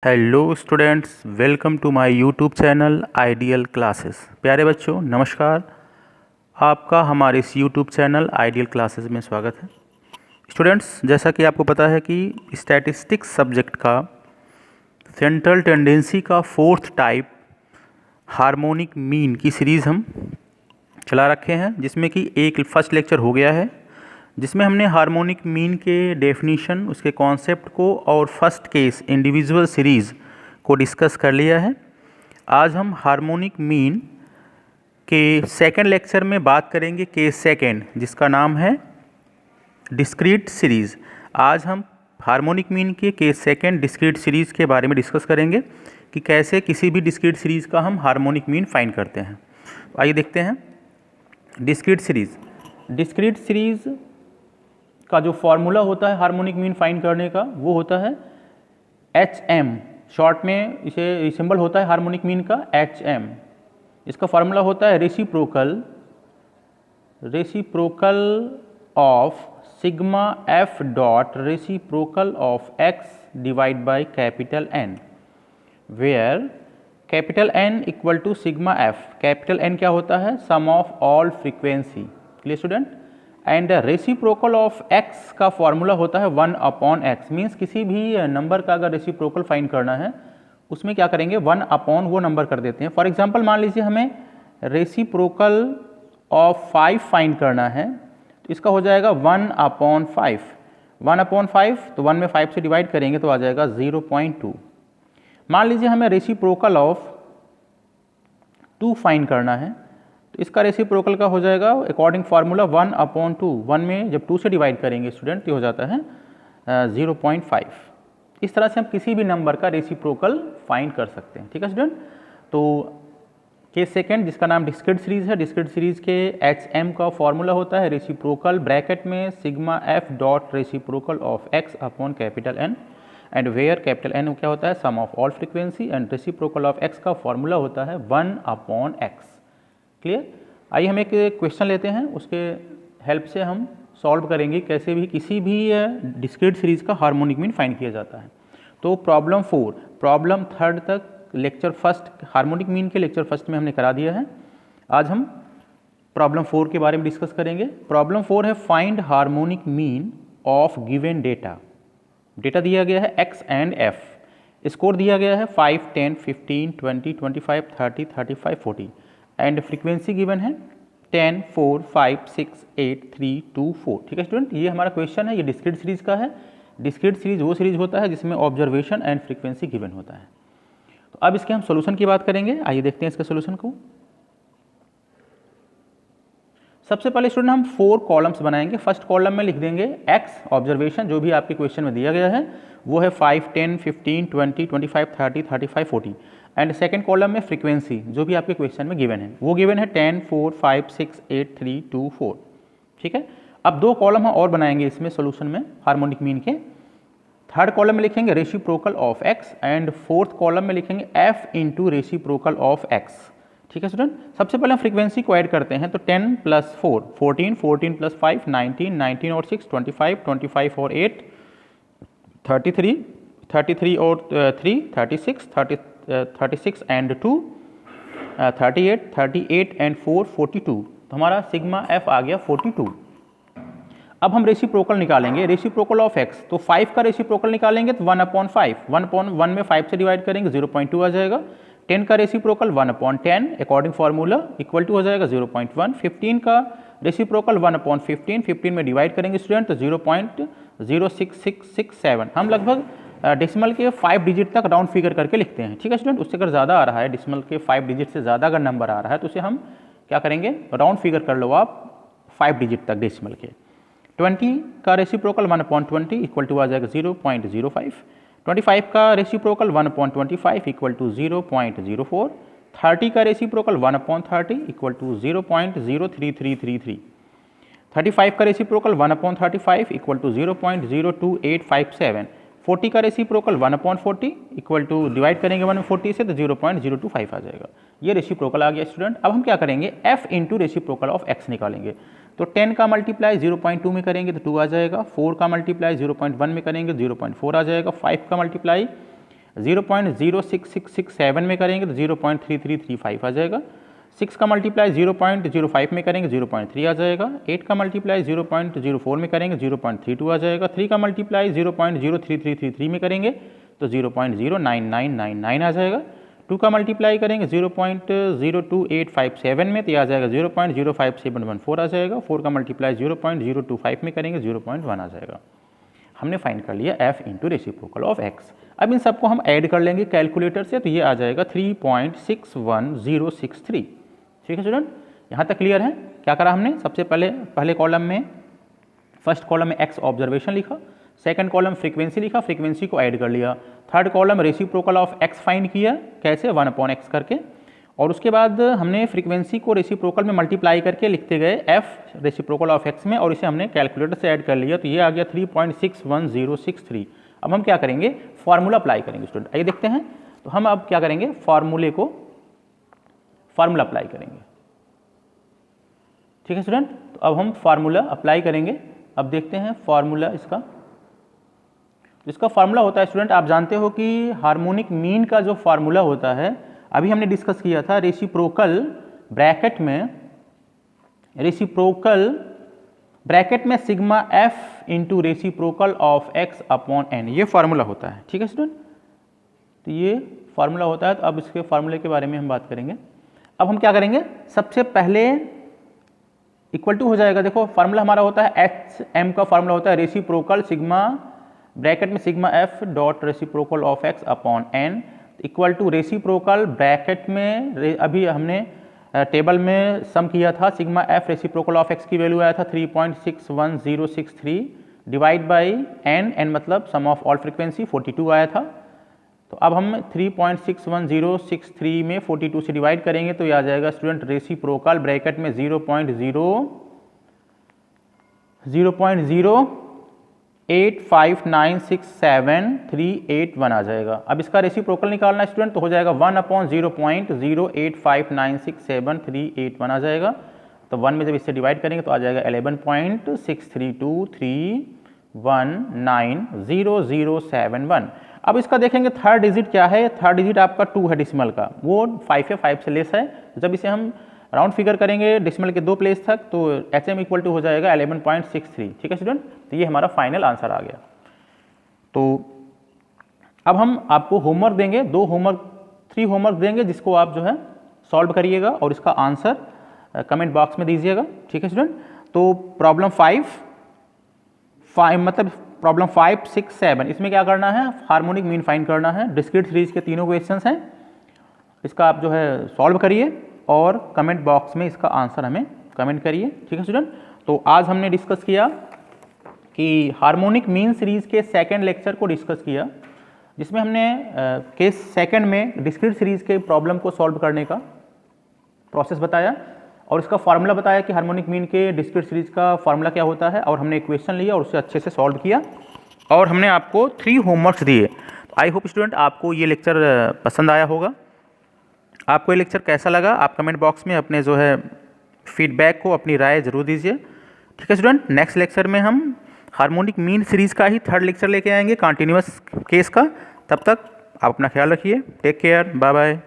Hello students, welcome to my YouTube channel ideal classes. प्यारे बच्चों नमस्कार, आपका हमारे इस यूट्यूब चैनल आइडियल क्लासेस में स्वागत है। स्टूडेंट्स, जैसा कि आपको पता है कि स्टैटिस्टिक्स सब्जेक्ट का सेंट्रल टेंडेंसी का फोर्थ टाइप हार्मोनिक मीन की सीरीज़ हम चला रखे हैं, जिसमें कि एक फर्स्ट लेक्चर हो गया है जिसमें हमने हार्मोनिक मीन के डेफिनीशन, उसके कॉन्सेप्ट को और फर्स्ट केस इंडिविजुअल सीरीज़ को डिस्कस कर लिया है। आज हम हार्मोनिक मीन के सेकंड लेक्चर में बात करेंगे केस सेकंड, जिसका नाम है डिस्क्रीट सीरीज़। आज हम हार्मोनिक मीन के केस सेकंड डिस्क्रीट सीरीज़ के बारे में डिस्कस करेंगे कि कैसे किसी भी डिस्क्रीट सीरीज़ का हम हार्मोनिक मीन फाइंड करते हैं। तो आइए देखते हैं डिस्क्रीट सीरीज़। डिस्क्रीट सीरीज़ का जो फॉर्मूला होता है हार्मोनिक मीन फाइंड करने का, वो होता है HM। शॉर्ट में इसे सिंबल होता है हार्मोनिक मीन का HM। इसका फॉर्मूला होता है reciprocal of sigma F dot reciprocal of X divide by capital N, where capital N equal to sigma F। Capital N क्या होता है? Sum of all frequency. Clear student? And reciprocal of x का formula होता है 1/x। Means किसी भी number का अगर रेसिप्रोकल फाइंड करना है उसमें क्या करेंगे, 1/ वो नंबर कर देते हैं। फॉर एग्जांपल मान लीजिए हमें रेसिप्रोकल ऑफ 5 फाइंड करना है, तो इसका हो जाएगा 1/5। 1/5 तो 1 में 5 से डिवाइड करेंगे तो आ जाएगा 0.2। मान लीजिए हमें रेसिप्रोकल ऑफ 2 फाइंड करना है, तो इसका रेसिप्रोकल का हो जाएगा अकॉर्डिंग फार्मूला 1/2। 1 में जब 2 से डिवाइड करेंगे स्टूडेंट तो हो जाता है 0.5। इस तरह से हम किसी भी नंबर का रेसिप्रोकल फाइंड कर सकते हैं। ठीक है स्टूडेंट? तो केस सेकंड, जिसका नाम डिस्क्रीट सीरीज है, डिस्क्रीट सीरीज के HM का फॉर्मूला होता है रेसिप्रोकल ब्रैकेट में sigma F dot reciprocal of X upon capital N, and where capital N क्या होता है? Sum of all frequency, and reciprocal of X का फॉर्मूला होता है 1/x। क्लियर? आइए हम एक क्वेश्चन लेते हैं, उसके हेल्प से हम सॉल्व करेंगे कैसे भी किसी भी डिस्क्रीट सीरीज का हार्मोनिक मीन फाइंड किया जाता है। तो प्रॉब्लम 4, प्रॉब्लम 3 तक लेक्चर फर्स्ट हार्मोनिक मीन के लेक्चर फर्स्ट में हमने करा दिया है। आज हम प्रॉब्लम 4 के बारे में डिस्कस करेंगे। प्रॉब्लम 4 है find harmonic mean of given data. Data दिया गया है x एंड f, स्कोर दिया गया है 5, 10, 15, 20, 25, 30, 35, 40, एंड फ्रीक्वेंसी गिवन है 10, 4, 5, 6, 8, 3, 2, 4। ठीक है स्टूडेंट, ये हमारा क्वेश्चन है, ये डिस्क्रीट सीरीज का है। डिस्क्रीट सीरीज वो सीरीज होता है जिसमें ऑब्जर्वेशन एंड फ्रीक्वेंसी गिवन होता है। तो अब इसके हम सोल्यूशन की बात करेंगे। आइए देखते हैं इसके सोल्यूशन को। सबसे पहले स्टूडेंट हम 4 कॉलम्स बनाएंगे। फर्स्ट कॉलम में लिख देंगे x ऑब्जर्वेशन, जो भी आपके क्वेश्चन में दिया गया है वो है 5, 10, 15, 20, 25, 30, 35, 40, एंड सेकंड कॉलम में फ्रीक्वेंसी, जो भी आपके क्वेश्चन में गिवन है वो गिवन है 10, 4, 5, 6, 8, 3, 2, 4। ठीक है, अब 2 कॉलम हम और बनाएंगे इसमें सोल्यूशन में हार्मोनिक मीन के। थर्ड कॉलम में लिखेंगे reciprocal of x, and fourth column में लिखेंगे f into reciprocal of x। ठीक है स्टूडेंट, सबसे पहले हम फ्रीक्वेंसी को ऐड करते हैं। तो 10 प्लस 4 14, 14 प्लस 5 19, 19 और 6 25, 25 और 8 33, 33 और 3 36, 36 एंड 2 38, 38 एंड 4 42। तो हमारा सिग्मा F आ गया 42। अब हम रेसिप्रोकल निकालेंगे, रेसिप्रोकल ऑफ x। तो 5 का रेसिप्रोकल निकालेंगे तो 1/5, 1/1 में 5 से डिवाइड करेंगे 0.2 आ जाएगा। 10 का reciprocal 1/10 according formula equal to हो जाएगा 0.1। 15 का रेसिप्रोकल 1/15, 15 में डिवाइड करेंगे स्टूडेंट तो 0.06667। हम लगभग डेसिमल के 5 डिजिट तक राउंड फिगर करके लिखते हैं। ठीक है स्टूडेंट, उससे अगर ज़्यादा आ रहा है, डेसिमल के 5 डिजिट से ज़्यादा अगर नंबर आ रहा है तो उसे हम क्या करेंगे, राउंड फिगर कर लो आप 5 डिजिट तक डेसिमल के। 20 का रेसिप्रोकल 1/20 इक्वल टू आ जाएगा 0.05। 25 का रेसिप्रोकल 1/25 इक्वल टू 0.04। 30 का रेसिप्रोकल 1/30 इक्वल टू 0.03333। 35 का रेसिप्रोकल 1/35 इक्वल टू 0.02857। 40 का रेसिप्रोकल 1/40 इक्वल टू डिवाइड करेंगे 1 में 40 से तो 0.025 आ जाएगा। ये रेसिप्रोकल आ गया स्टूडेंट। अब हम क्या करेंगे, f into reciprocal of x निकालेंगे। तो 10 का मल्टीप्लाई 0.2 में करेंगे तो 2 आ जाएगा। 4 का मल्टीप्लाई 0.1 में करेंगे 0.4 आ जाएगा। 5 का मल्टीप्लाई 0.0667 में करेंगे तो 0.3335 आ जाएगा। 6 का मल्टीप्लाई 0.05 में करेंगे 0.3 आ जाएगा। 8 का मल्टीप्लाई 0.04 में करेंगे 0.32 आ जाएगा। 3 का मल्टीप्लाई 0.03333 में करेंगे तो 0.09999 आ जाएगा। 2 का मल्टीप्लाई करेंगे 0.02857 में तो आ जाएगा 0.05714 आ जाएगा। 4 का मल्टीप्लाई 0.025 में करेंगे 0.1 आ जाएगा। हमने फाइंड कर लिया f into reciprocal of x। अब इन सबको हम ऐड कर लेंगे कैलकुलेटर से तो ये आ जाएगा 3.61063। ठीक है स्टूडेंट, यहाँ तक क्लियर है? क्या करा हमने? सबसे पहले कॉलम में, फर्स्ट कॉलम में x ऑब्जर्वेशन लिखा, सेकंड कॉलम फ्रीक्वेंसी लिखा, फ्रीक्वेंसी को ऐड कर लिया, third column reciprocal of x find किया, कैसे 1/x करके, और उसके बाद हमने फ्रीक्वेंसी को रेसिप्रोकल में मल्टीप्लाई करके लिखते गए f रेसिप्रोकल ऑफ x में, और इसे हमने कैलकुलेटर से ऐड कर लिया तो ये आ गया 3.61063। अब हम क्या करेंगे? फार्मूला अप्लाई करेंगे स्टूडेंट। आइए देखते हैं। तो हम अब क्या करेंगे? फार्मूला अप्लाई करेंगे। ठीक है स्टूडेंट, तो अब हम फार्मूला अप्लाई करेंगे। अब देखते हैं फार्मूला इसका फार्मूला होता है स्टूडेंट, आप जानते हो कि हार्मोनिक मीन का जो फार्मूला होता है अभी हमने डिस्कस किया था, रेसिप्रोकल ब्रैकेट में sigma F into reciprocal of X upon N, ये फार्मूला होता है। ठीक है स्टूडेंट, तो ये फार्मूला होता है। तो अब इसके फार्मूले के बारे में हम बात करेंगे। अब हम क्या करेंगे? सबसे पहले इक्वल टू हो जाएगा, देखो फार्मूला हमारा होता है एच एम का फार्मूला होता है रेसिप्रोकल सिग्मा ब्रैकेट में sigma F dot reciprocal of X upon N equal to reciprocal bracket में, अभी हमने टेबल में सम किया था, sigma F reciprocal of X की वैल्यू आया था 3.61063 डिवाइड बाई एन मतलब सम ऑफ ऑल फ्रीक्वेंसी 42 आया था। तो अब हम 3.61063 में 42 से डिवाइड करेंगे तो ये आ जाएगा स्टूडेंट रेसिप्रोकल ब्रैकेट में 0.08596738 आ जाएगा। अब इसका रेसिप्रोकल निकालना है स्टूडेंट, तो हो जाएगा 1/0.08596738 आ जाएगा। तो 1 में जब इससे डिवाइड करेंगे तो आ जाएगा 11.6323190071। अब इसका देखेंगे थर्ड डिजिट क्या है? थर्ड डिजिट आपका 2 है डेसिमल का, वो 5 है, 5 से लेस है। जब इसे हम राउंड फिगर करेंगे डेसिमल के 2 प्लेस तक तो एच एम इक्वल टू हो जाएगा 11.63। ठीक है स्टूडेंट, तो ये हमारा फाइनल आंसर आ गया। तो अब हम आपको होमवर्क देंगे, 3 होमवर्क देंगे जिसको आप जो है सॉल्व करिएगा और इसका आंसर कमेंट बॉक्स में दीजिएगा। ठीक है स्टूडेंट, तो प्रॉब्लम 5 मतलब प्रॉब्लम 5, 6, 7 इसमें क्या करना है? हार्मोनिक मीन फाइंड करना है। डिस्क्रीट सीरीज के तीनों क्वेश्चंस हैं, इसका आप जो है सॉल्व करिए और कमेंट बॉक्स में इसका आंसर हमें कमेंट करिए। ठीक है स्टूडेंट, तो आज हमने डिस्कस किया कि हार्मोनिक मीन सीरीज के सेकंड लेक्चर को डिस्कस किया, जिसमें हमने केस सेकंड में डिस्क्रीट सीरीज के प्रॉब्लम को सॉल्व करने का प्रोसेस बताया और इसका फार्मूला बताया कि हार्मोनिक मीन के डिस्क्रीट सीरीज का फार्मूला क्या होता है, और हमने इक्वेशन लिया और उसे अच्छे से सॉल्व किया और हमने आपको 3 होमवर्क्स दिए। आई होप स्टूडेंट आपको ये लेक्चर पसंद आया होगा। आपको ये लेक्चर कैसा लगा आप कमेंट बॉक्स में अपने जो है फीडबैक को, अपनी राय जरूर दीजिए। ठीक है स्टूडेंट, नेक्स्ट लेक्चर में हम हार्मोनिक मीन सीरीज का ही थर्ड लेक्चर लेके आएंगे कंटिन्यूअस केस का। तब तक आप अपना ख्याल रखिए, टेक केयर, बाय बाय।